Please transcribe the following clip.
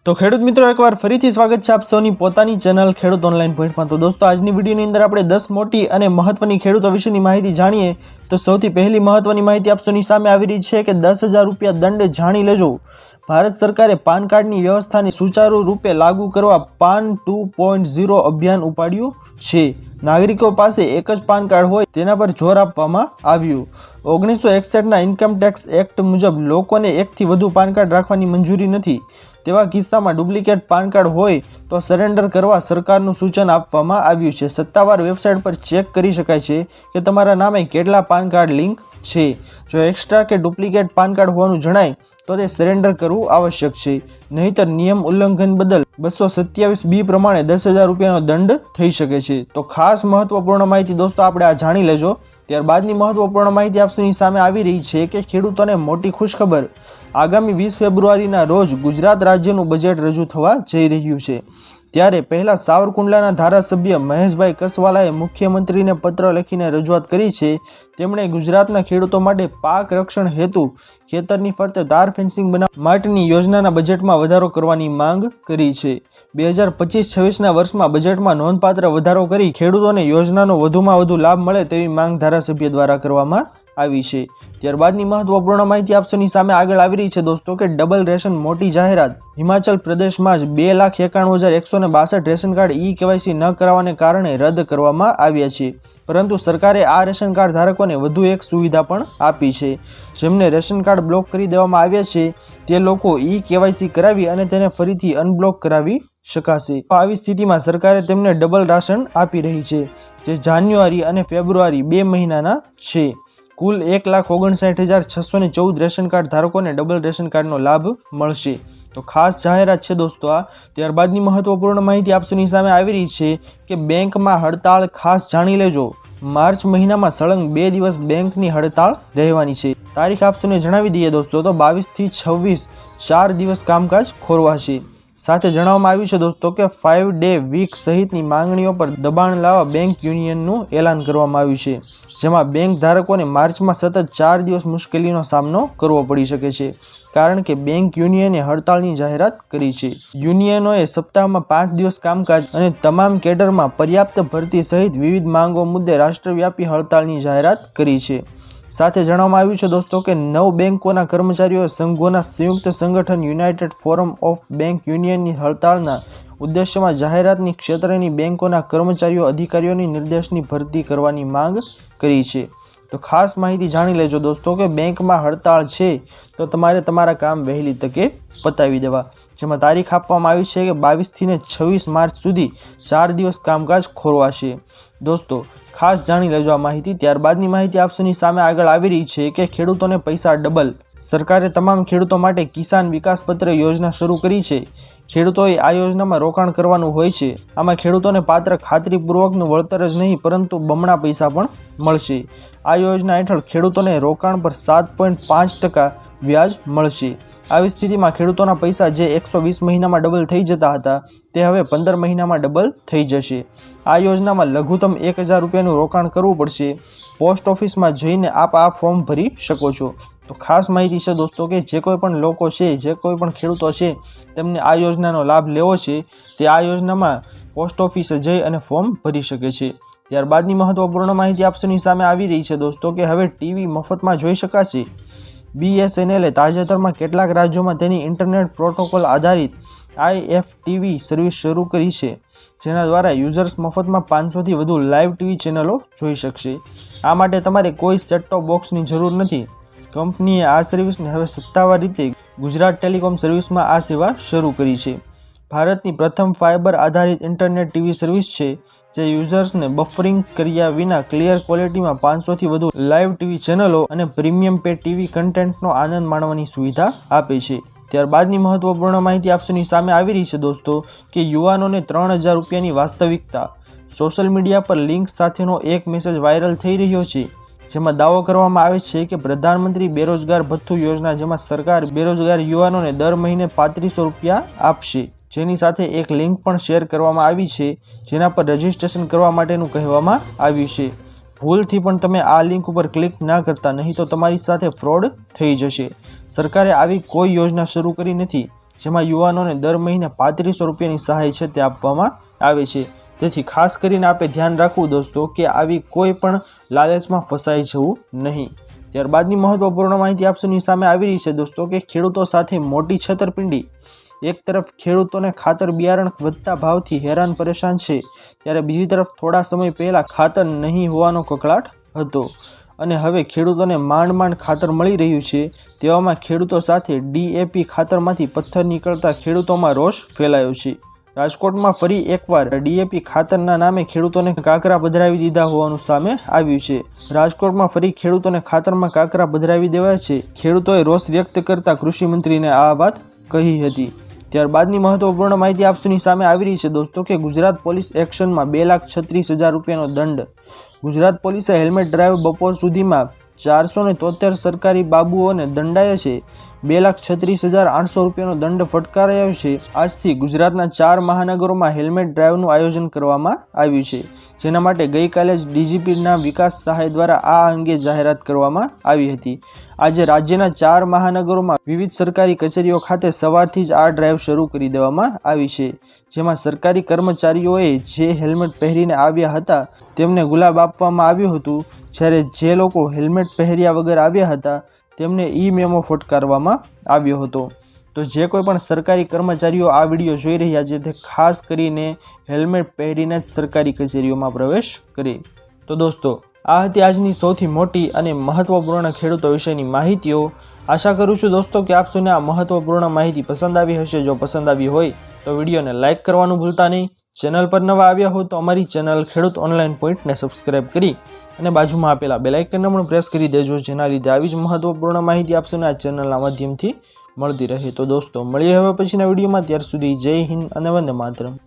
તો ખેડૂત મિત્રો એકવાર ફરીથી સ્વાગત છે આપ સૌની પોતાની ચેનલ ખેડૂત ઓનલાઈન પોઈન્ટમાં। તો દોસ્તો આજની વિડીયોની અંદર આપણે 10 મોટી અને મહત્વની ખેડૂતો વિશેની માહિતી જાણીએ। તો સૌથી પહેલી મહત્વની માહિતી આપ સૌની સામે આવી રહી છે કે 10,000 રૂપિયા દંડ જાણી લેજો। ભારત સરકારે પાન કાર્ડની વ્યવસ્થાને સુચારુ રૂપે લાગુ કરવા પાન 2.0 અભિયાન ઉપાડ્યું છે। નાગરિકો પાસે એક જ પાન કાર્ડ હોય તેના પર જોર આપવામાં આવ્યું। 1961ના ઇન્કમ ટેક્સ એક્ટ મુજબ લોકોને એકથી વધુ પાન કાર્ડ રાખવાની મંજૂરી નથી। તેવા કિસ્સામાં ડુપ્લિકેટ પાન કાર્ડ હોય તો સરેન્ડર કરવા સરકારનું સૂચન આપવામાં આવ્યું છે। સત્તાવાર વેબસાઇટ પર ચેક કરી શકાય છે કે તમારા નામે કેટલા પાન કાર્ડ લિંક છે। જો એક્સ્ટ્રા કે ડુપ્લિકેટ પાન કાર્ડ હોવાનું જણાય તો તે સરેન્ડર કરવું આવશ્યક છે, નહીંતર નિયમ ઉલ્લંઘન બદલ 227B પ્રમાણે 10,000 રૂપિયાનો દંડ થઈ શકે છે। તો ખાસ મહત્વપૂર્ણ માહિતી દોસ્તો આપણે આ જાણી લેજો। ત્યારબાદની મહત્વપૂર્ણ માહિતી આપની સામે આવી રહી છે કે ખેડૂતોને મોટી ખુશખબર। આગામી 20 ફેબ્રુઆરીના રોજ ગુજરાત રાજ્યનું બજેટ રજૂ થવા જઈ રહ્યું છે। ત્યારે પહેલા સાવરકુંડલાના ધારાસભ્ય મહેશભાઈ કસવાલાએ મુખ્યમંત્રીને પત્ર લખીને રજૂઆત કરી છે। તેમણે ગુજરાતના ખેડૂતો માટે પાક રક્ષણ હેતુ ખેતરની ફરતે તાર ફેન્સિંગ બનાવવા માટેની યોજનાના બજેટમાં વધારો કરવાની માંગ કરી છે। 2025-26ના વર્ષમાં બજેટમાં નોંધપાત્ર વધારો કરી ખેડૂતોને યોજનાનો વધુમાં વધુ લાભ મળે તેવી માંગ ધારાસભ્ય દ્વારા કરવામાં આવી છે। ત્યારબાદની મહત્વપૂર્ણ માહિતી આપ સૌની સામે આગળ આવી રહી છે દોસ્તો કે ડબલ રેશન મોટી જાહેરાત। હિમાચલ પ્રદેશમાં જ 2,91,162 રેશન કાર્ડ KYC ન કરાવવાને કારણે રદ કરવામાં આવ્યા છે, પરંતુ સરકારે આ રેશન કાર્ડ ધારકોને વધુ એક સુવિધા પણ આપી છે। જેમને રેશન કાર્ડ બ્લોક કરી દેવામાં આવ્યા છે તે લોકો KYC કરાવી અને તેને ફરીથી અનબ્લોક કરાવી શકાશે। આવી સ્થિતિમાં સરકારે તેમને ડબલ રાશન આપી રહી છે, જે જાન્યુઆરી અને ફેબ્રુઆરી 2 મહિનાના છે। કુલ 1,59,614 રેશન કાર્ડ ધારકોને ડબલ રેશન કાર્ડનો લાભ મળશે। તો ખાસ જાહેરાત છે દોસ્તો આ। ત્યારબાદની મહત્વપૂર્ણ માહિતી આપ સૌની સામે આવી રહી છે કે બેંકમાં હડતાળ ખાસ જાણી લેજો। માર્ચ મહિનામાં સળંગ 2 દિવસ બેંકની હડતાળ રહેવાની છે। તારીખ આપ સૌને જણાવી દઈએ દોસ્તો તો 22 થી 26 4 દિવસ કામકાજ ખોરવાશે। સાથે જણાવવામાં આવ્યું છે દોસ્તો કે 5 ડે વીક સહિતની માંગણીઓ પર દબાણ લાવવા બેંક યુનિયનનું એલાન કરવામાં આવ્યું છે, જેમાં બેંક ધારકોને માર્ચમાં સતત 4 દિવસ મુશ્કેલીનો સામનો કરવો પડી શકે છે, કારણ કે બેંક યુનિયને હડતાળની જાહેરાત કરી છે। યુનિયનોએ સપ્તાહમાં 5 દિવસ કામકાજ અને તમામ કેડરમાં પર્યાપ્ત ભરતી સહિત વિવિધ માંગો મુદ્દે રાષ્ટ્રવ્યાપી હડતાળની જાહેરાત કરી છે। સાથે જણાવવામાં આવ્યું છે દોસ્તો કે 9 બેંકોના કર્મચારીઓ સંઘોના સંયુક્ત સંગઠન યુનાઇટેડ ફોરમ ઓફ બેંક યુનિયનની હડતાળના ઉદ્દેશ્યમાં જાહેરાતની ક્ષેત્રની બેંકોના કર્મચારીઓ અધિકારીઓની નિર્દેશની ભરતી કરવાની માંગ કરી છે। તો ખાસ માહિતી જાણી લેજો દોસ્તો કે બેંકમાં હડતાળ છે તો તમારે તમારા કામ વહેલી તકે પતાવી દેવા, જેમાં તારીખ આપવામાં આવી છે કે 22 થી 26 માર્ચ સુધી 4 દિવસ કામકાજ ખોરવાશે। દોસ્તો ખાસ જાણી લેજો આ માહિતી। ત્યારબાદની માહિતી આપ સૌની સામે આગળ આવી રહી છે કે ખેડૂતોને પૈસા ડબલ। સરકારે તમામ ખેડૂતો માટે કિસાન વિકાસ પત્ર યોજના શરૂ કરી છે। ખેડૂતોએ આ યોજનામાં રોકાણ કરવાનું હોય છે। આમાં ખેડૂતોને પાત્ર ખાતરીપૂર્વકનું વળતર જ નહીં પરંતુ બમણા પૈસા પણ મળશે। આ યોજના હેઠળ ખેડૂતોને રોકાણ પર 7.5% વ્યાજ મળશે। આવી સ્થિતિમાં ખેડૂતોના પૈસા જે 120 મહિનામાં ડબલ થઈ જતા હતા તે હવે 15 મહિનામાં ડબલ થઈ જશે। આ યોજનામાં લઘુત્તમ 1,000 રૂપિયાનું રોકાણ કરવું પડશે। પોસ્ટ ઓફિસમાં જઈને આપ આ ફોર્મ ભરી શકો છો। તો ખાસ માહિતી છે દોસ્તો કે જે કોઈ પણ લોકો છે, જે કોઈ પણ ખેડૂતો છે તેમને આ યોજનાનો લાભ લેવો છે તે આ યોજનામાં પોસ્ટ ઓફિસે જઈ અને ફોર્મ ભરી શકે છે। ત્યારબાદની મહત્વપૂર્ણ માહિતી આપ સૌની સામે આવી રહી છે દોસ્તો કે હવે ટીવી મફતમાં જોઈ શકાશે। BSNLે તાજેતરમાં કેટલાક રાજ્યોમાં તેની ઇન્ટરનેટ પ્રોટોકોલ આધારિત IFTV સર્વિસ શરૂ કરી છે, જેના દ્વારા યુઝર્સ મફતમાં 500થી વધુ લાઈવ ટીવી ચેનલો જોઈ શકશે। આ માટે તમારે કોઈ સેટ ટોપ બોક્સની જરૂર નથી। કંપનીએ આ સર્વિસને હવે સત્તાવાર રીતે ગુજરાત ટેલિકોમ સર્વિસમાં આ સેવા શરૂ કરી છે। ભારતની પ્રથમ ફાઇબર આધારિત ઇન્ટરનેટ ટીવી સર્વિસ છે, જે યુઝર્સને બફરિંગ કર્યા વિના ક્લિયર ક્વોલિટીમાં 500થી વધુ લાઈવ ટીવી ચેનલો અને પ્રીમિયમ પે ટીવી કન્ટેન્ટનો આનંદ માણવાની સુવિધા આપે છે। ત્યારબાદની મહત્વપૂર્ણ માહિતી આપ સૌની સામે આવી રહી છે દોસ્તો કે યુવાનોને 3,000 રૂપિયાની વાસ્તવિકતા। સોશિયલ મીડિયા પર લિંક સાથેનો એક મેસેજ વાયરલ થઈ રહ્યો છે, જેમાં દાવો કરવામાં આવે છે કે પ્રધાનમંત્રી બેરોજગાર ભથ્થું યોજના, જેમાં સરકાર બેરોજગાર યુવાનોને દર મહિને 3500 રૂપિયા આપશે, જેની સાથે એક લિંક પણ શેર કરવામાં આવી છે, જેના પર રજીસ્ટ્રેશન કરવા માટેનું કહેવામાં આવ્યું છે। ભૂલથી પણ તમે આ લિંક ઉપર ક્લિક ના કરતા, નહીં તો તમારી સાથે ફ્રોડ થઈ જશે। સરકારે આવી કોઈ યોજના શરૂ કરી નથી। જેમાં યુવાનોને દર મહિને 3500 રૂપિયાની સહાય છે તે આપવામાં આવે છે। તેથી ખાસ કરીને આપણે ધ્યાન રાખવું દોસ્તો કે આવી કોઈ પણ લાલચમાં ફસાઈ જવું નહીં। ત્યારબાદની મહત્વપૂર્ણ માહિતી આપ સૌની સામે આવી રહી છે દોસ્તો કે ખેડૂતો સાથે મોટી છેતરપિંડી। એક તરફ ખેડૂતોને ખાતર બિયારણ વધતા ભાવથી હેરાન પરેશાન છે, ત્યારે બીજી તરફ થોડા સમય પહેલા ખાતર નહીં હોવાનો કકળાટ હતો અને હવે ખેડૂતોને માંડ ખાતર મળી રહ્યું છે। તેવામાં ખેડૂતો સાથે DAP ખાતરમાંથી પથ્થર નીકળતા ખેડૂતોમાં રોષ ફેલાયો છે। રાજકોટમાં ફરી એકવાર DAP ખાતરના નામે ખેડૂતોને કાકરા પધરાવી દીધા હોવાનું સામે આવ્યું છે। રાજકોટમાં ફરી ખેડૂતોને ખાતરમાં કાકરા પધરાવી દેવાયા છે। ખેડૂતોએ રોષ વ્યક્ત કરતા કૃષિ મંત્રીને આ વાત કહી હતી। ત્યારબાદની મહત્વપૂર્ણ માહિતી આપ સૌની સામે આવી રહી છે દોસ્તો કે ગુજરાત પોલીસ એક્શનમાં 2,36,000 રૂપિયાનો દંડ। ગુજરાત પોલીસે હેલ્મેટ ડ્રાઈવ બપોર સુધીમાં 473 સરકારી બાબુઓને દંડાયા છે। 2,36,800 રૂપિયાનો દંડ ફટકારાયો છે। આજથી ગુજરાતના 4 મહાનગરોમાં હેલ્મેટ ડ્રાઈવનું આયોજન કરવામાં આવ્યું છે, જેના માટે ગઈકાલે જ DGPના વિકાસ સહાય દ્વારા આ અંગે જાહેરાત કરવામાં આવી હતી। આજે રાજ્યના 4 મહાનગરોમાં વિવિધ સરકારી કચેરીઓ ખાતે સવારથી જ આ ડ્રાઈવ શરૂ કરી દેવામાં આવી છે, જેમાં સરકારી કર્મચારીઓએ જે હેલ્મેટ પહેરીને આવ્યા હતા તેમને ગુલાબ આપવામાં આવ્યું હતું, જ્યારે જે લોકો હેલ્મેટ પહેર્યા વગર આવ્યા હતા તેમને મેમો ફટકારવામાં આવ્યો હતો। તો જે કોઈ પણ સરકારી કર્મચારીઓ આ વિડીયો જોઈ રહ્યા છે તે ખાસ કરીને હેલ્મેટ પહેરીને જ સરકારી કચેરીઓમાં પ્રવેશ કરે। તો દોસ્તો આ હતી આજની સૌથી મોટી અને મહત્વપૂર્ણ ખેડૂતો વિશેની માહિતીઓ। આશા કરું છું દોસ્તો કે આપ સૌને આ મહત્વપૂર્ણ માહિતી પસંદ આવી હશે। જો પસંદ આવી હોય તો વિડીયોને લાઇક કરવાનું ભૂલતા નહીં। ચેનલ પર નવા આવ્યા હો તો અમારી ચેનલ ખેડૂત ઓનલાઈન પોઈન્ટને સબસ્ક્રાઇબ કરી અને બાજુમાં આપેલા બેલ આઇકનને પણ પ્રેસ કરી દેજો, જેના લીધે આવી જ મહત્વપૂર્ણ માહિતી આપ સૌને આ ચેનલના માધ્યમથી મળતી રહે। તો દોસ્તો મળીએ હવે પછીના વિડીયોમાં, ત્યાર સુધી જય હિન્દ અને વંદે માતરમ।